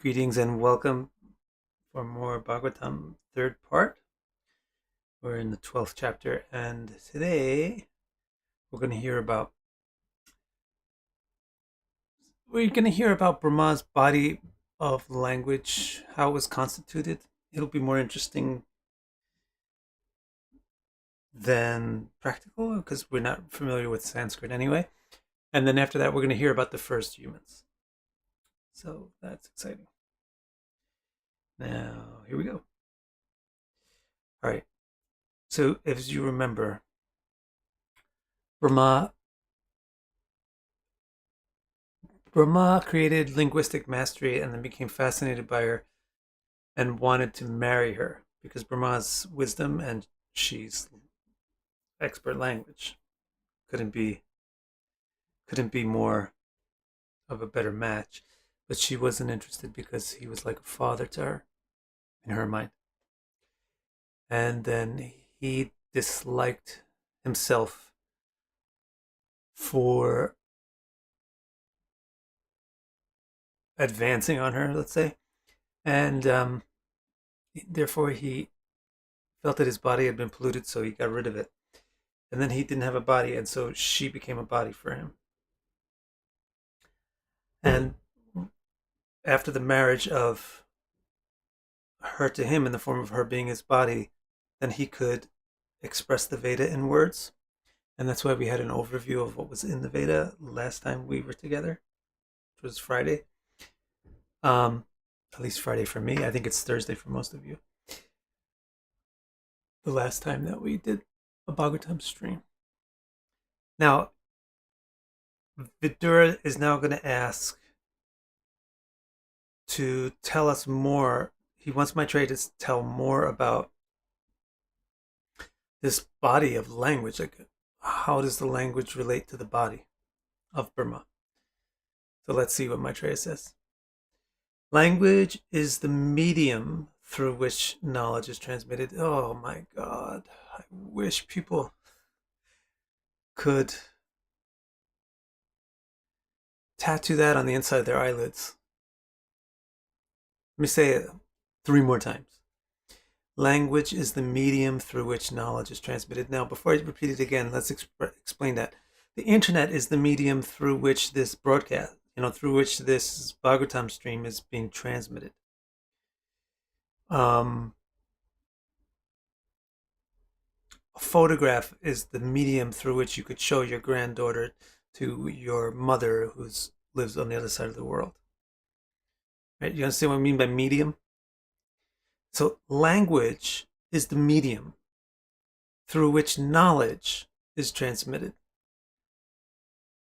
Greetings and welcome for more Bhagavatam third part. We're in the 12th chapter, and today we're going to hear about Brahma's body of language, how it was constituted. It'll be more interesting than practical because we're not familiar with Sanskrit anyway. And then after that, we're going to hear about the first humans. So that's exciting. Now, here we go. All right. So, as you remember, Brahma created linguistic mastery and then became fascinated by her and wanted to marry her because Brahma's wisdom and she's expert language couldn't be more of a better match. But she wasn't interested because he was like a father to her in her mind. And then he disliked himself for advancing on her, let's say, and therefore he felt that his body had been polluted, so he got rid of it. And then he didn't have a body, and so she became a body for him. And after the marriage of her to him in the form of her being his body, then he could express the Veda in words. And that's why we had an overview of what was in the Veda last time we were together, which was Friday. At least Friday for me. I think it's Thursday for most of you. The last time that we did a Bhagavatam stream. Now, Vidura is now going to ask to tell us more. He wants Maitreya to tell more about this body of language. Like, how does the language relate to the body of Brahma? So let's see what Maitreya says. Language is the medium through which knowledge is transmitted. Oh my God. I wish people could tattoo that on the inside of their eyelids. Let me say it 3 more times. Language is the medium through which knowledge is transmitted. Now, before I repeat it again, let's explain that. The internet is the medium through which this broadcast, through which this Bhagavatam stream is being transmitted. A photograph is the medium through which you could show your granddaughter to your mother who lives on the other side of the world. Right? You understand what I mean by medium? So language is the medium through which knowledge is transmitted.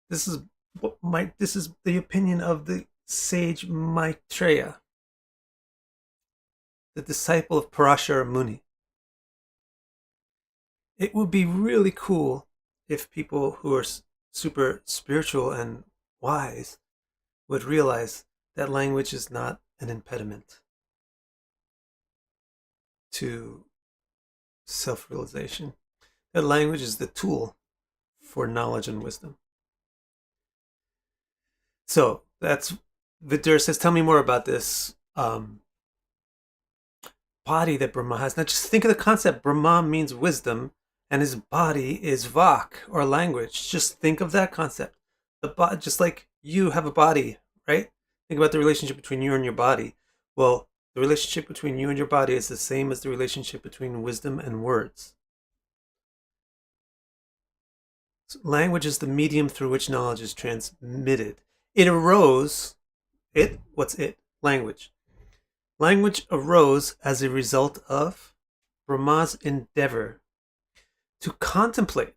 This is the opinion of the sage Maitreya, the disciple of Parashara Muni. It would be really cool if people who are super spiritual and wise would realize that language is not an impediment to self-realization. That language is the tool for knowledge and wisdom. So that's Vidura says, tell me more about this body that Brahma has. Now just think of the concept. Brahma means wisdom, and his body is vak, or language. Just think of that concept. Just like you have a body, right? Think about the relationship between you and your body. Well, the relationship between you and your body is the same as the relationship between wisdom and words. So language is the medium through which knowledge is transmitted. It arose, what's it? Language. Language arose as a result of Brahma's endeavor to contemplate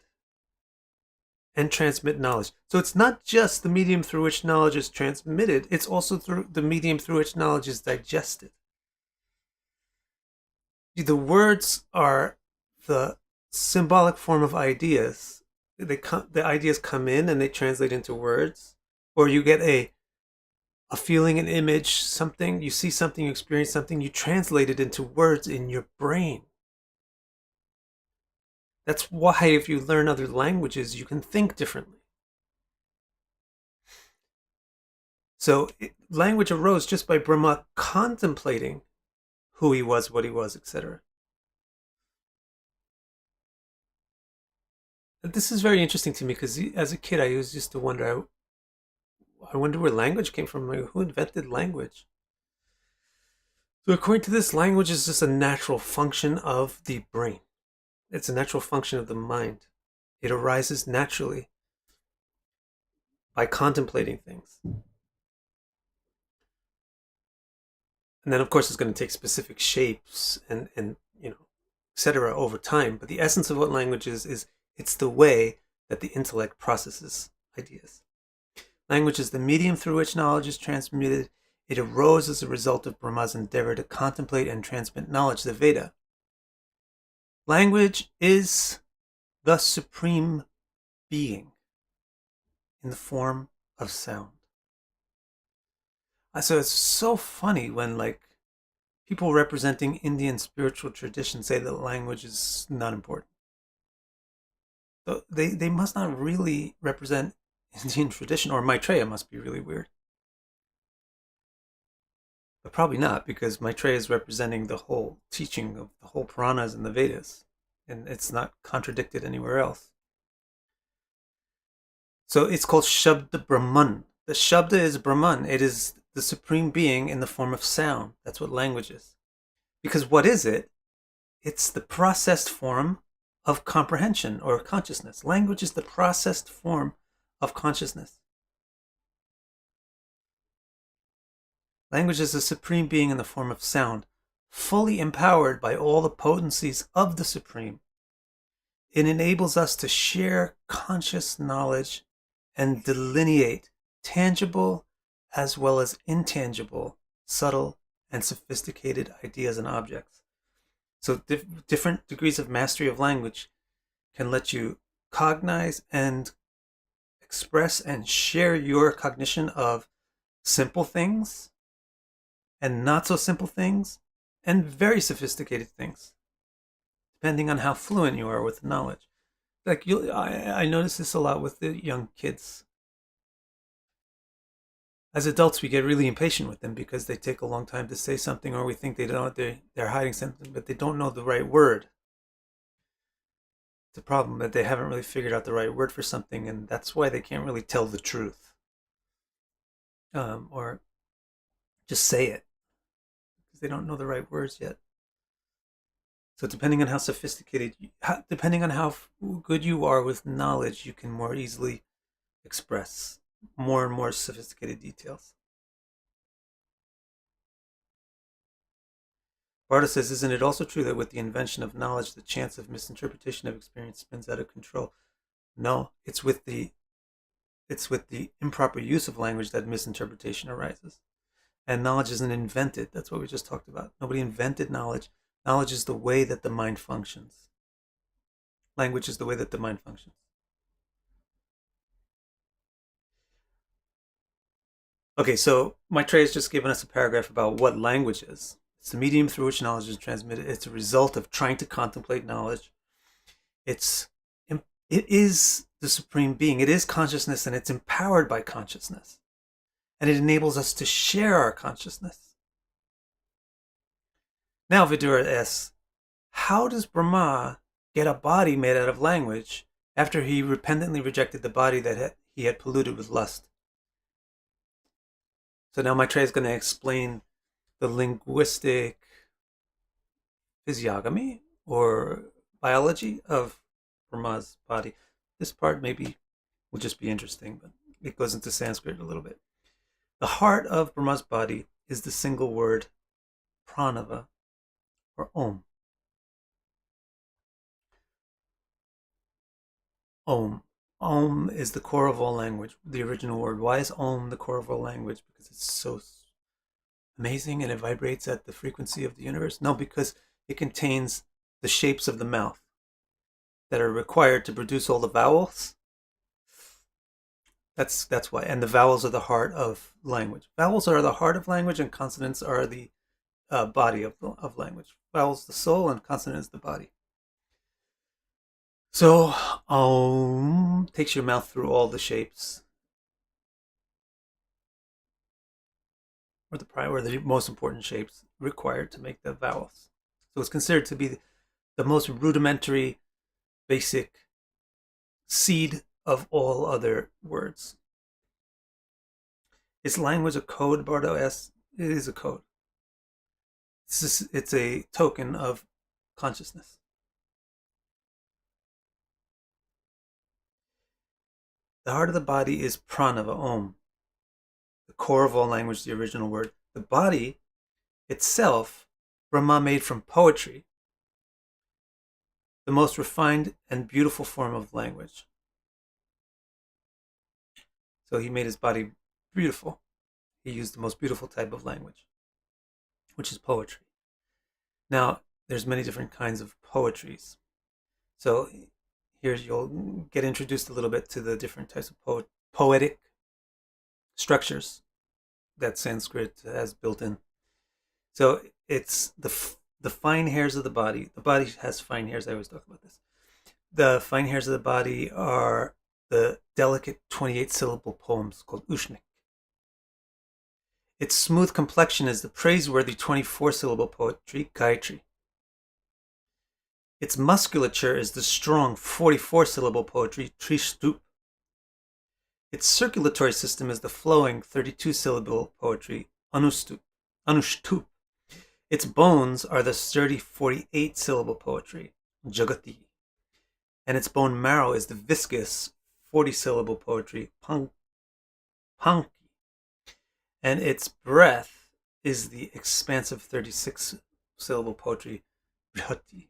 and transmit knowledge. So it's not just the medium through which knowledge is transmitted, it's also through the medium through which knowledge is digested. The words are the symbolic form of ideas. The ideas come in and they translate into words, or you get a feeling, an image, something, you see something, you experience something, you translate it into words in your brain. That's why if you learn other languages, you can think differently. So language arose just by Brahma contemplating who he was, what he was, etc. This is very interesting to me because as a kid, I used to wonder, I wonder where language came from. Like, who invented language? So according to this, language is just a natural function of the brain. It's a natural function of the mind. It arises naturally by contemplating things. And then, of course, it's going to take specific shapes and etc. over time. But the essence of what language is it's the way that the intellect processes ideas. Language is the medium through which knowledge is transmitted. It arose as a result of Brahma's endeavor to contemplate and transmit knowledge, the Veda. Language is the supreme being in the form of sound. So it's so funny when people representing Indian spiritual tradition say that language is not important. So they must not really represent Indian tradition, or Maitreya must be really weird. But probably not, because Maitreya is representing the whole teaching of the whole Puranas and the Vedas, and it's not contradicted anywhere else. So it's called Shabda Brahman. The Shabda is Brahman. It is the supreme being in the form of sound. That's what language is. Because what is it? It's the processed form of comprehension or consciousness. Language is the processed form of consciousness. Language is the supreme being in the form of sound, fully empowered by all the potencies of the supreme. It enables us to share conscious knowledge and delineate tangible as well as intangible, subtle and sophisticated ideas and objects. So different degrees of mastery of language can let you cognize and express and share your cognition of simple things and not so simple things and very sophisticated things, depending on how fluent you are with knowledge. I notice this a lot with the young kids. As adults, we get really impatient with them because they take a long time to say something, or we think they're hiding something, but they don't know the right word. It's a problem that they haven't really figured out the right word for something, and that's why they can't really tell the truth, or just say it because they don't know the right words yet. So depending on how depending on how good you are with knowledge, you can more easily express more and more sophisticated details. Barta says, isn't it also true that with the invention of knowledge, the chance of misinterpretation of experience spins out of control? No, it's with the improper use of language that misinterpretation arises. And knowledge isn't invented. That's what we just talked about. Nobody invented knowledge. Knowledge is the way that the mind functions. Language is the way that the mind functions. Okay, so Maitreya has just given us a paragraph about what language is. It's the medium through which knowledge is transmitted. It's a result of trying to contemplate knowledge. It is the supreme being. It is consciousness, and it's empowered by consciousness. And it enables us to share our consciousness. Now Vidura asks, how does Brahma get a body made out of language after he repentantly rejected the body that he had polluted with lust? So now Maitreya is going to explain the linguistic physiognomy or biology of Brahma's body. This part maybe will just be interesting, but it goes into Sanskrit a little bit. The heart of Brahma's body is the single word pranava, or Om. Om. Om is the core of all language, the original word. Why is Om the core of all language? Because it's so amazing and it vibrates at the frequency of the universe? No, because it contains the shapes of the mouth that are required to produce all the vowels. That's why. And the vowels are the heart of language. Vowels are the heart of language, and consonants are the body of language. Vowels the soul, and consonants the body. So Om takes your mouth through all the shapes. or the most important shapes required to make the vowels. So it's considered to be the most rudimentary, basic seed of all other words. Is language a code, Bardo asks? It is a code. It's a token of consciousness. The heart of the body is pranava, om, the core of all language, the original word. The body itself, Brahma made from poetry, the most refined and beautiful form of language. So he made his body beautiful. He used the most beautiful type of language, which is poetry. Now, there's many different kinds of poetries. So here you'll get introduced a little bit to the different types of poetic structures that Sanskrit has built in. So it's the fine hairs of the body. The body has fine hairs. I always talk about this. The fine hairs of the body are the delicate 28-syllable poems called Ushnik. Its smooth complexion is the praiseworthy 24-syllable poetry, Gayatri. Its musculature is the strong 44-syllable poetry, Trishtup. Its circulatory system is the flowing 32-syllable poetry, Anushtup. Its bones are the sturdy 48-syllable poetry, Jagati. And its bone marrow is the viscous 40-syllable poetry, Panki. And its breath is the expansive 36-syllable poetry, Brihati.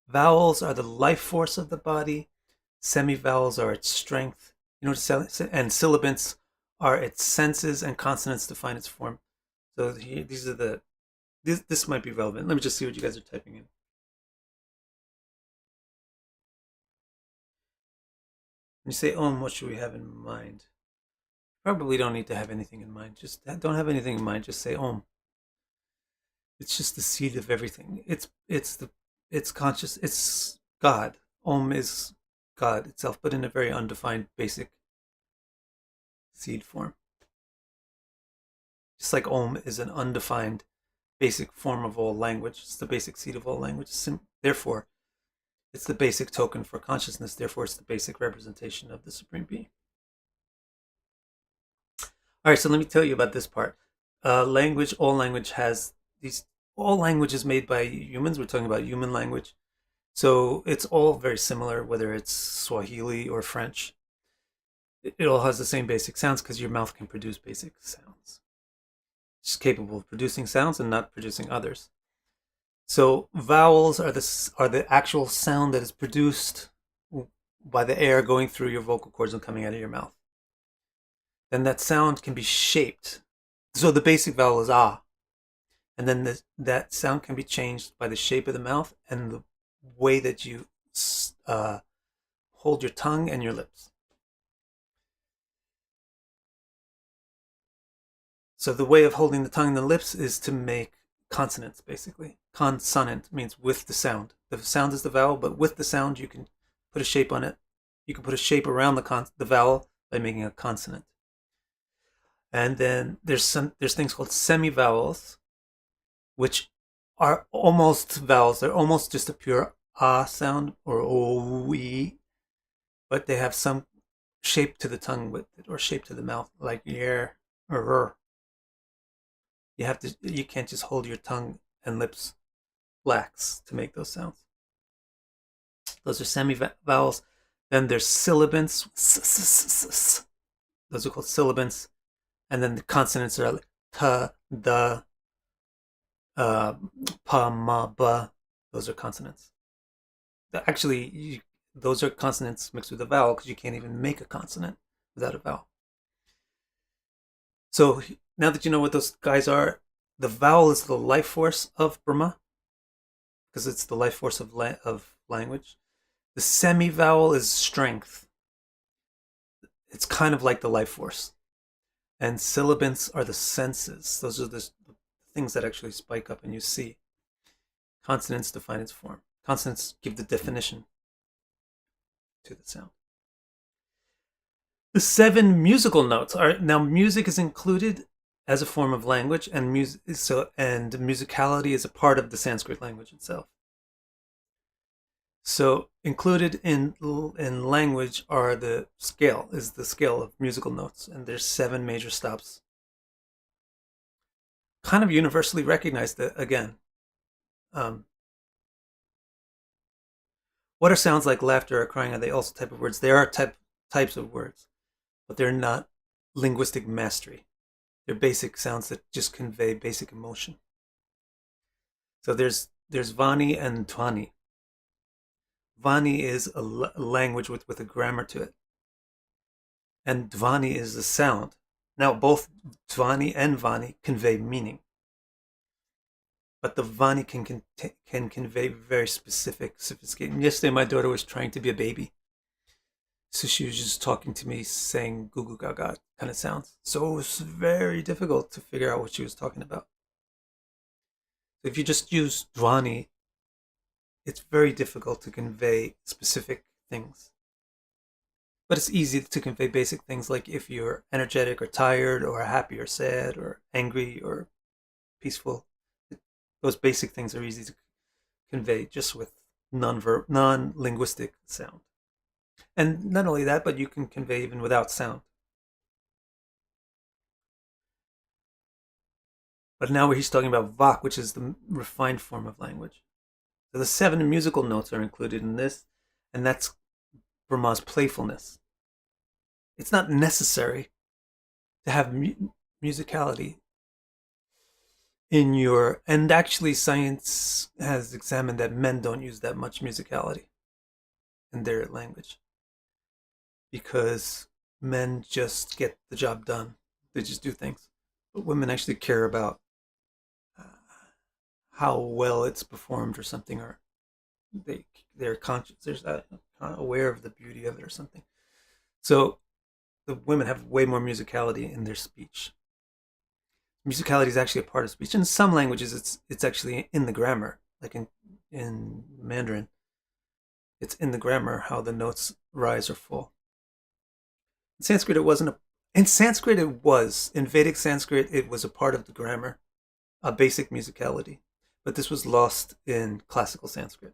Vowels are the life force of the body. Semi-vowels are its strength. And sibilants are its senses, and consonants define its form. So these are this might be relevant. Let me just see what you guys are typing in. When you say Om, what should we have in mind? Probably don't need to have anything in mind. Just don't have anything in mind. Just say Om. It's just the seed of everything. It's conscious. It's God. Om is God itself, but in a very undefined, basic seed form. Just like Om is an undefined, basic form of all language. It's the basic seed of all language. Therefore, it's the basic token for consciousness. Therefore, it's the basic representation of the Supreme Being. All right, so let me tell you about this part. Language, all language has these. All language is made by humans. We're talking about human language. So it's all very similar, whether it's Swahili or French. It all has the same basic sounds because your mouth can produce basic sounds. It's capable of producing sounds and not producing others. So vowels are the actual sound that is produced by the air going through your vocal cords and coming out of your mouth. Then that sound can be shaped. So the basic vowel is ah. And then that sound can be changed by the shape of the mouth and the way that you hold your tongue and your lips. So the way of holding the tongue and the lips is to make consonants, basically. Consonant means with the sound. The sound is the vowel, but with the sound you can put a shape on it. You can put a shape around the vowel by making a consonant. And then there's things called semi-vowels, which are almost vowels. They're almost just a pure ah sound or o-e, but they have some shape to the tongue with it or shape to the mouth, like yer or r. You can't just hold your tongue and lips lax to make those sounds. Those are semi-vowels. Then there's sibilants. Those are called sibilants. And then the consonants are like ta, da, pa, ma, ba. Those are consonants. Actually, those are consonants mixed with a vowel because you can't even make a consonant without a vowel. So now that you know what those guys are, the vowel is the life force of Brahma because it's the life force of language. The semi-vowel is strength. It's kind of like the life force. And sibilants are the senses. Those are the things that actually spike up and you see. Consonants define its form. Consonants give the definition to the sound. The 7 musical notes are now music is included as a form of language, and and musicality is a part of the Sanskrit language itself. So included in language are the scale of musical notes, and there's 7 major stops, kind of universally recognized. Again, um, what are sounds like laughter or crying? Are they also type of words? They are types of words, but they're not linguistic mastery. They're basic sounds that just convey basic emotion. So there's Vani and Tvani. Vani is a language with a grammar to it, and Dvani is the sound. Now both Tvani and Vani convey meaning, but the Vani can convey very specific, sophisticated. Yesterday, my daughter was trying to be a baby, so she was just talking to me, saying "goo goo gaga" kind of sounds. So it was very difficult to figure out what she was talking about. If you just use Dvani, it's very difficult to convey specific things. But it's easy to convey basic things like if you're energetic or tired or happy or sad or angry or peaceful. Those basic things are easy to convey just with non-linguistic sound. And not only that, but you can convey even without sound. But now he's talking about Vak, which is the refined form of language. So the 7 musical notes are included in this, and that's Brahma's playfulness. It's not necessary to have musicality in your, and actually science has examined that men don't use that much musicality in their language because men just get the job done. They just do things. But women actually care about how well it's performed or something, or they're conscious, they're aware of the beauty of it or something. So the women have way more musicality in their speech. Musicality is actually a part of speech. In some languages, it's actually in the grammar, like in Mandarin. It's in the grammar how the notes rise or fall. In Sanskrit, it wasn't. In Sanskrit, it was. In Vedic Sanskrit, it was a part of the grammar, a basic musicality. But this was lost in classical Sanskrit.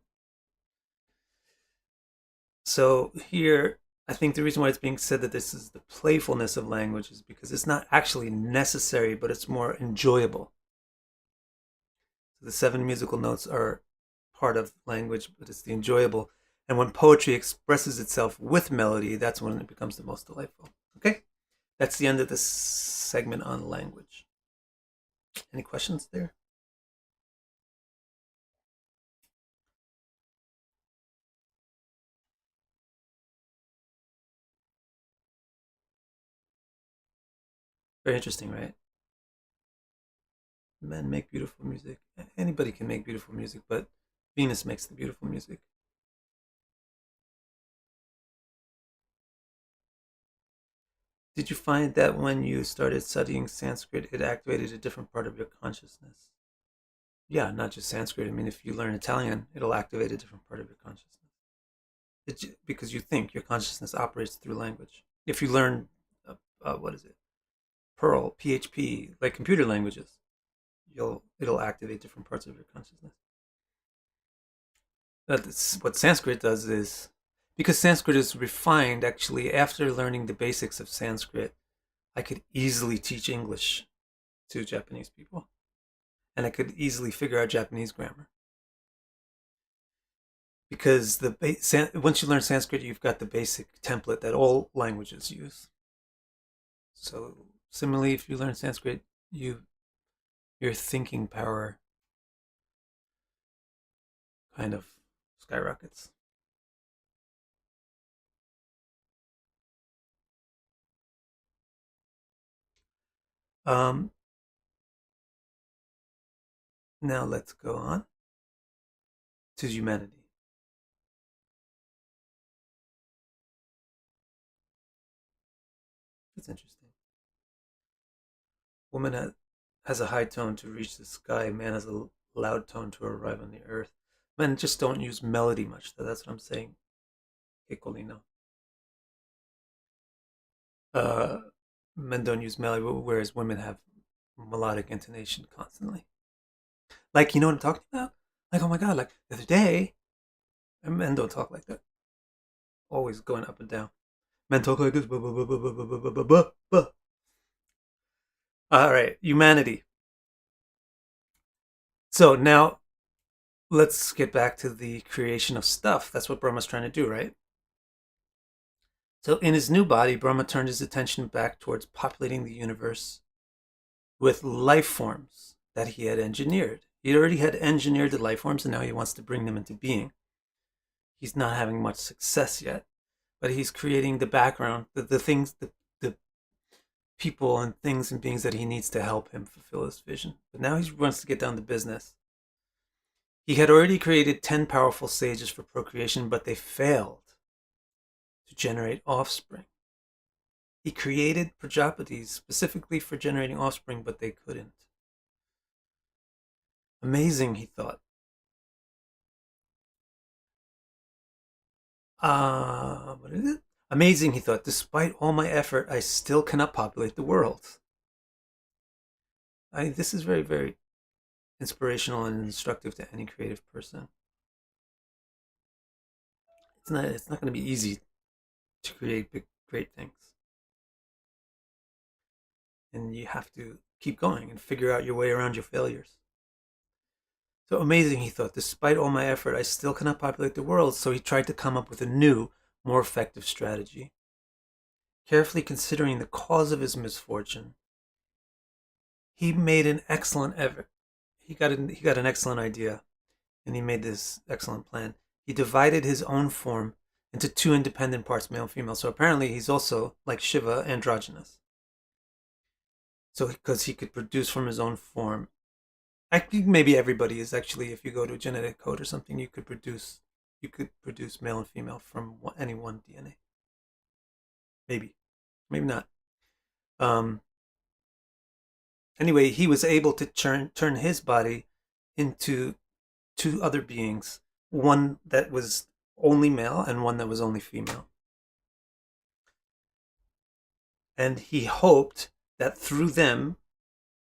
So here, I think the reason why it's being said that this is the playfulness of language is because it's not actually necessary, but it's more enjoyable. So the 7 musical notes are part of language, but it's the enjoyable. And when poetry expresses itself with melody, that's when it becomes the most delightful. Okay? That's the end of this segment on language. Any questions there? Very interesting, right? Men make beautiful music. Anybody can make beautiful music, but Venus makes the beautiful music. Did you find that when you started studying Sanskrit, it activated a different part of your consciousness? Yeah, not just Sanskrit. I mean, if you learn Italian, it'll activate a different part of your consciousness. Because you think your consciousness operates through language. If you learn, what is it, Perl, PHP, like computer languages, it'll activate different parts of your consciousness. That's what Sanskrit does is because Sanskrit is refined. Actually, after learning the basics of Sanskrit, I could easily teach English to Japanese people, and I could easily figure out Japanese grammar because once you learn Sanskrit, you've got the basic template that all languages use. So similarly, if you learn Sanskrit, your thinking power kind of skyrockets. Um, Now let's go on to humanity. It's interesting. Woman has a high tone to reach the sky. Man has a loud tone to arrive on the earth. Men just don't use melody much, though. That's what I'm saying. Ecolino. Men don't use melody, whereas women have melodic intonation constantly. Like, you know what I'm talking about? Like, oh my God, like the other day, men don't talk like that. Always going up and down. Men talk like this. All right, humanity. So now let's get back to the creation of stuff. That's what Brahma's trying to do, right? So in his new body, Brahma turned his attention back towards populating the universe with life forms that he had engineered. He already had engineered the life forms, and now he wants to bring them into being. He's not having much success yet, but he's creating the background, the things, the people and things and beings that he needs to help him fulfill his vision. But now he wants to get down to business. He had already created 10 powerful sages for procreation, but they failed to generate offspring. He created Prajapatis specifically for generating offspring, but they couldn't. Amazing, he thought. What is it? Amazing, he thought. Despite all my effort, I still cannot populate the world. This is very, very inspirational and instructive to any creative person. It's not going to be easy to create big, great things. And you have to keep going and figure out your way around your failures. So amazing, he thought. Despite all my effort, I still cannot populate the world. So he tried to come up with a new, more effective strategy. Carefully considering the cause of his misfortune, he made an excellent effort. He got an excellent idea, and he made this excellent plan. He divided his own form into 2 independent parts, male and female. So apparently he's also, like Shiva, androgynous. So because he could produce from his own form. I think maybe everybody is actually, if you go to a genetic code or something, you could produce male and female from any one DNA. Maybe not. Anyway, he was able to turn his body into 2 other beings, one that was only male and one that was only female. And he hoped that through them,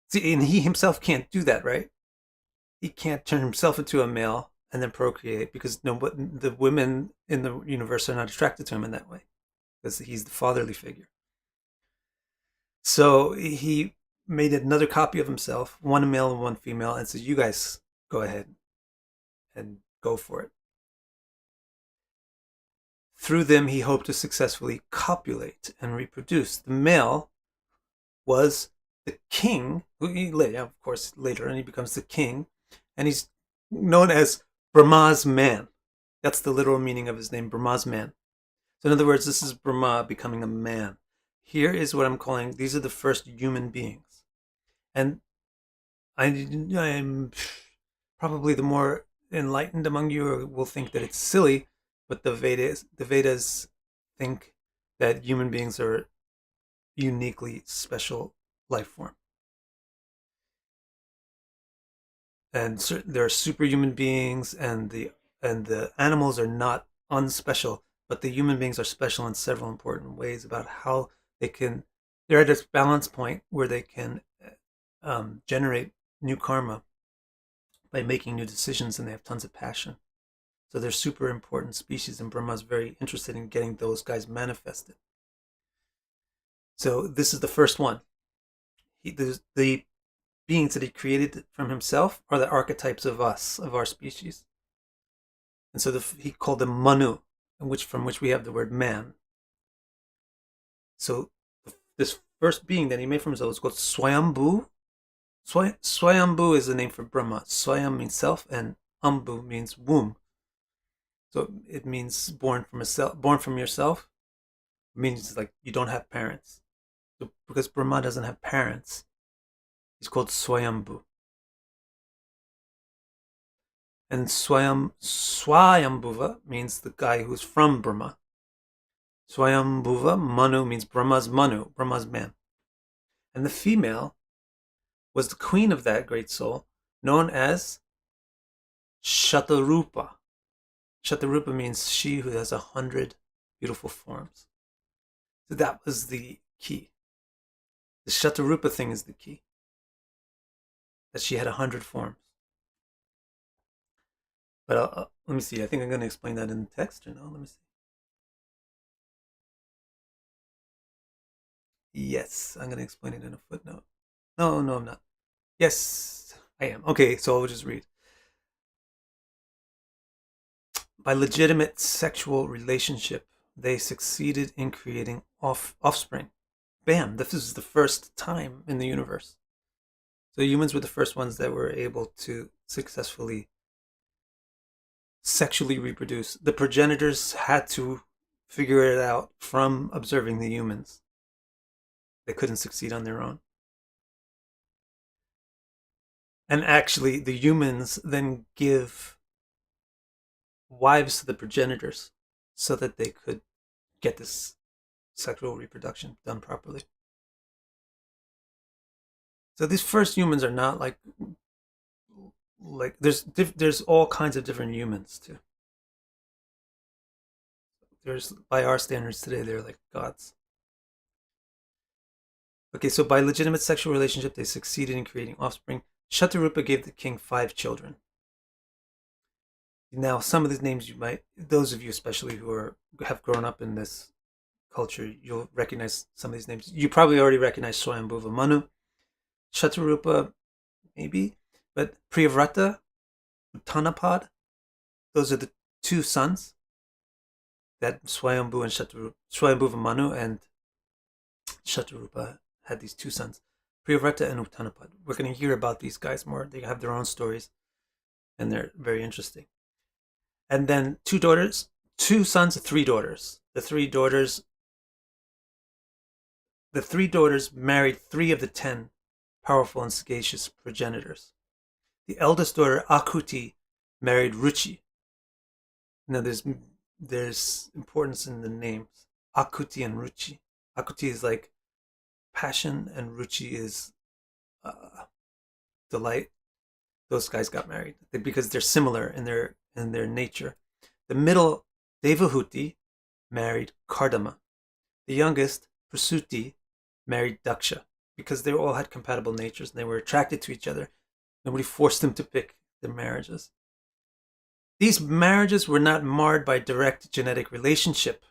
see, and he himself can't do that, right? He can't turn himself into a male and then procreate because the women in the universe are not attracted to him in that way because he's the fatherly figure. So he made another copy of himself, one male and one female, and said, you guys go ahead and go for it. Through them, he hoped to successfully copulate and reproduce. The male was the king, who of course, later on he becomes the king, and he's known as Brahmas Man. That's the literal meaning of his name, Brahmas Man. So in other words, this is Brahma becoming a man. Here is what I'm calling, these are the first human beings. And I'm probably the more enlightened among you will think that it's silly, but the Vedas think that human beings are uniquely special life form. And there are superhuman beings, and the animals are not unspecial, but the human beings are special in several important ways about how they're at this balance point where they can generate new karma by making new decisions, and they have tons of passion. So they're super important species, and Brahma's very interested in getting those guys manifested. So this is the first one. The beings that he created from himself are the archetypes of us, of our species. And so he called them Manu, from which we have the word man. So this first being that he made for himself is called Swayambhu. Swayambhu is the name for Brahma. Swayam means self, and Ambu means womb. So it means born from yourself. It means like you don't have parents. So because Brahma doesn't have parents, he's called Swayambhu. And Swayambhuva means the guy who's from Brahma. Swayambhuva, Manu means Brahma's Manu, Brahma's man. And the female was the queen of that great soul, known as Shatarupa. Shatarupa means she who has 100 beautiful forms. So that was the key. The Shatarupa thing is the key. That she had 100 forms. But let me see. I think I'm going to explain that in the text or no? Let me see. Yes, I'm going to explain it in a footnote. No, I'm not. Yes, I am. Okay, so I'll just read. By legitimate sexual relationship, they succeeded in creating offspring. Bam, this is the first time in the universe. So humans were the first ones that were able to successfully sexually reproduce. The progenitors had to figure it out from observing the humans. They couldn't succeed on their own. And actually, the humans then give wives to the progenitors so that they could get this sexual reproduction done properly. So these first humans are not like there's all kinds of different humans too. There's, by our standards today, they're like gods. Okay, so by legitimate sexual relationship, they succeeded in creating offspring. Shatarupa gave the king 5 children. Now, some of these names you might, those of you especially who have grown up in this culture, you'll recognize some of these names. You probably already recognize Swayambhuva Manu, Shatarupa, maybe, but Priyavrata, Uttanapad, those are the 2 sons that Swayambhuva Manu and Shatarupa had these 2 sons, Priyavrata and Uttanapad. We're going to hear about these guys more. They have their own stories, and they're very interesting. And then 2 daughters, 2 sons, 3 daughters. The three daughters married 3 of the 10 powerful and sagacious progenitors. The eldest daughter, Akuti, married Ruchi. Now there's importance in the names, Akuti and Ruchi. Akuti is like passion, and Ruchi is delight. Those guys got married because they're similar in their nature. The middle, Devahuti, married Kardama. The youngest, Prasuti, married Daksha because they all had compatible natures and they were attracted to each other. Nobody forced them to pick their marriages. These marriages were not marred by direct genetic relationship,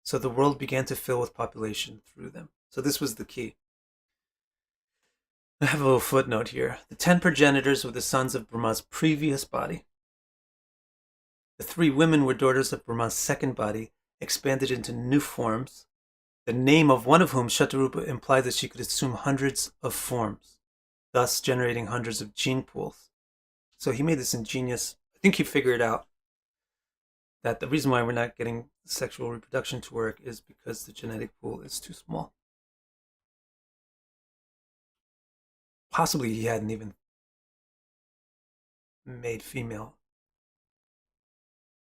so the world began to fill with population through them. So this was the key. I have a little footnote here. The 10 progenitors were the sons of Brahma's previous body. The 3 women were daughters of Brahma's second body, expanded into new forms, the name of one of whom, Shatarupa, implied that she could assume hundreds of forms, thus generating hundreds of gene pools. So he made this ingenious, I think he figured out that the reason why we're not getting sexual reproduction to work is because the genetic pool is too small. Possibly he hadn't even made female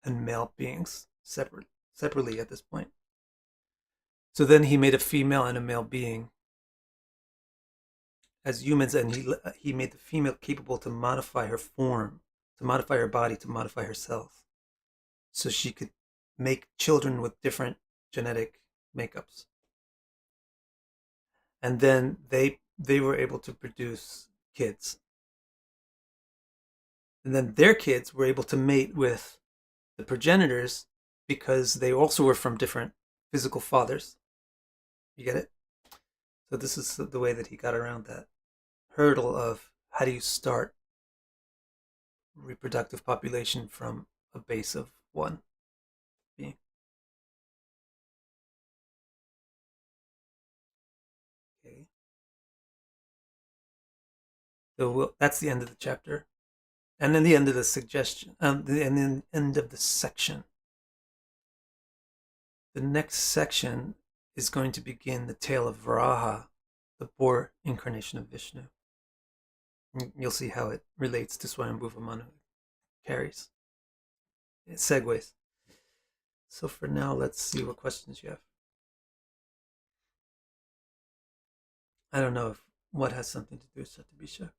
and male beings separately at this point. So then he made a female and a male being as humans, and he made the female capable to modify her form, to modify her body, to modify herself, so she could make children with different genetic makeups. And then they were able to produce kids. And then their kids were able to mate with the progenitors because they also were from different physical fathers. You get it? So this is the way that he got around that hurdle of how do you start reproductive population from a base of 1 being. Okay. So that's the end of the chapter. And then the end of the suggestion, and the end of the section. The next section is going to begin the tale of Varaha, the boar incarnation of Vishnu. You'll see how it relates to Swayambhuva Manu. Carries. It segues. So for now, let's see what questions you have. I don't know if what has something to do with Satyabhisha.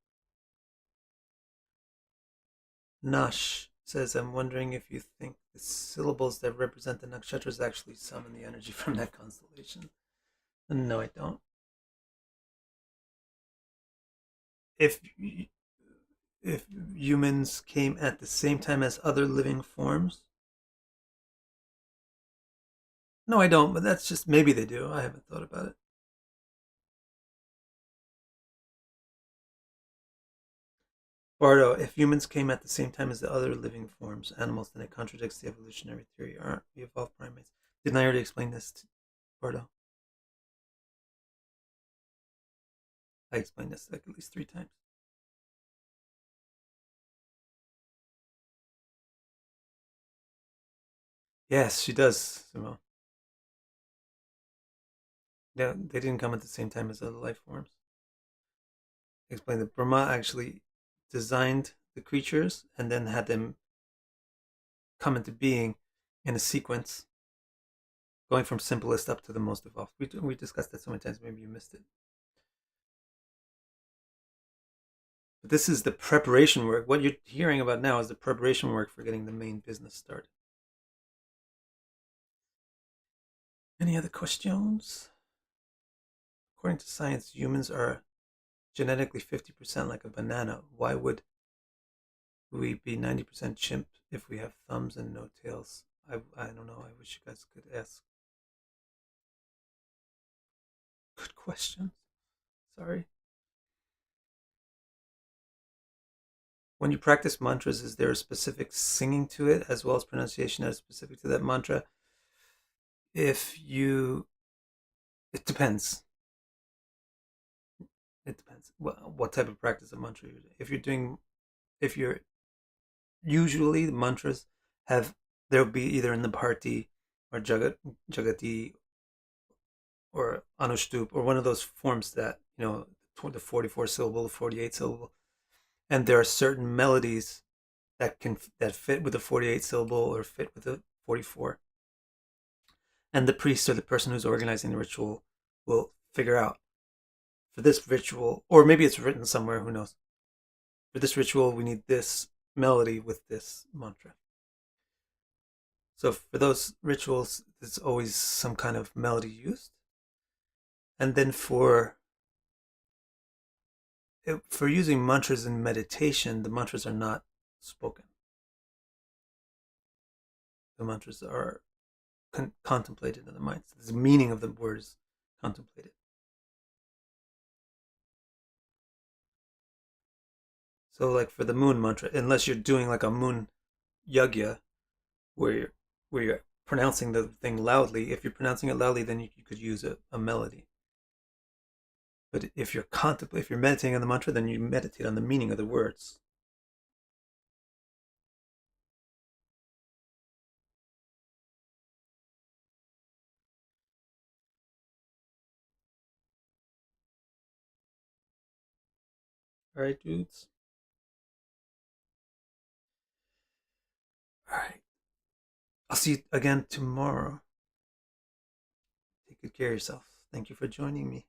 Nash says, I'm wondering if you think the syllables that represent the nakshatras actually summon the energy from that constellation. No, I don't. If if humans came at the same time as other living forms, no, I don't. But that's just maybe they do. I haven't thought about it. Bardo, if humans came at the same time as the other living forms, animals, then it contradicts the evolutionary theory. Aren't we evolved primates? Didn't I already explain this to Bardo? I explained this like at least 3 times. Yes, she does, Simone. Yeah, they didn't come at the same time as other life forms. Explain that Brahma actually designed the creatures and then had them come into being in a sequence, going from simplest up to the most evolved. We discussed that so many times, maybe you missed it. But this is the preparation work. What you're hearing about now is the preparation work for getting the main business started. Any other questions? According to science, humans are genetically 50% like a banana. Why would we be 90% chimp if we have thumbs and no tails? I don't know. I wish you guys could ask good questions. Sorry. When you practice mantras, is there a specific singing to it as well as pronunciation that is specific to that mantra? If you, it depends. It depends what type of practice of mantra you're doing. If you're usually the mantras have, there'll be either in the bharti or jagati or anushtup or one of those forms that the 44 syllable, the 48 syllable, and there are certain melodies that fit with the 48 syllable or fit with the 44, and the priest or the person who's organizing the ritual will figure out for this ritual, or maybe it's written somewhere, who knows, for this ritual we need this melody with this mantra. So for those rituals, there's always some kind of melody used. And then for using mantras in meditation, the mantras are not spoken. The mantras are contemplated in the mind. So the meaning of the word is contemplated. So like for the moon mantra, unless you're doing like a moon yagya where you're pronouncing the thing loudly, if you're pronouncing it loudly, then you could use a melody. But if you're meditating on the mantra, then you meditate on the meaning of the words. All right, dudes. All right. I'll see you again tomorrow. Take good care of yourself. Thank you for joining me.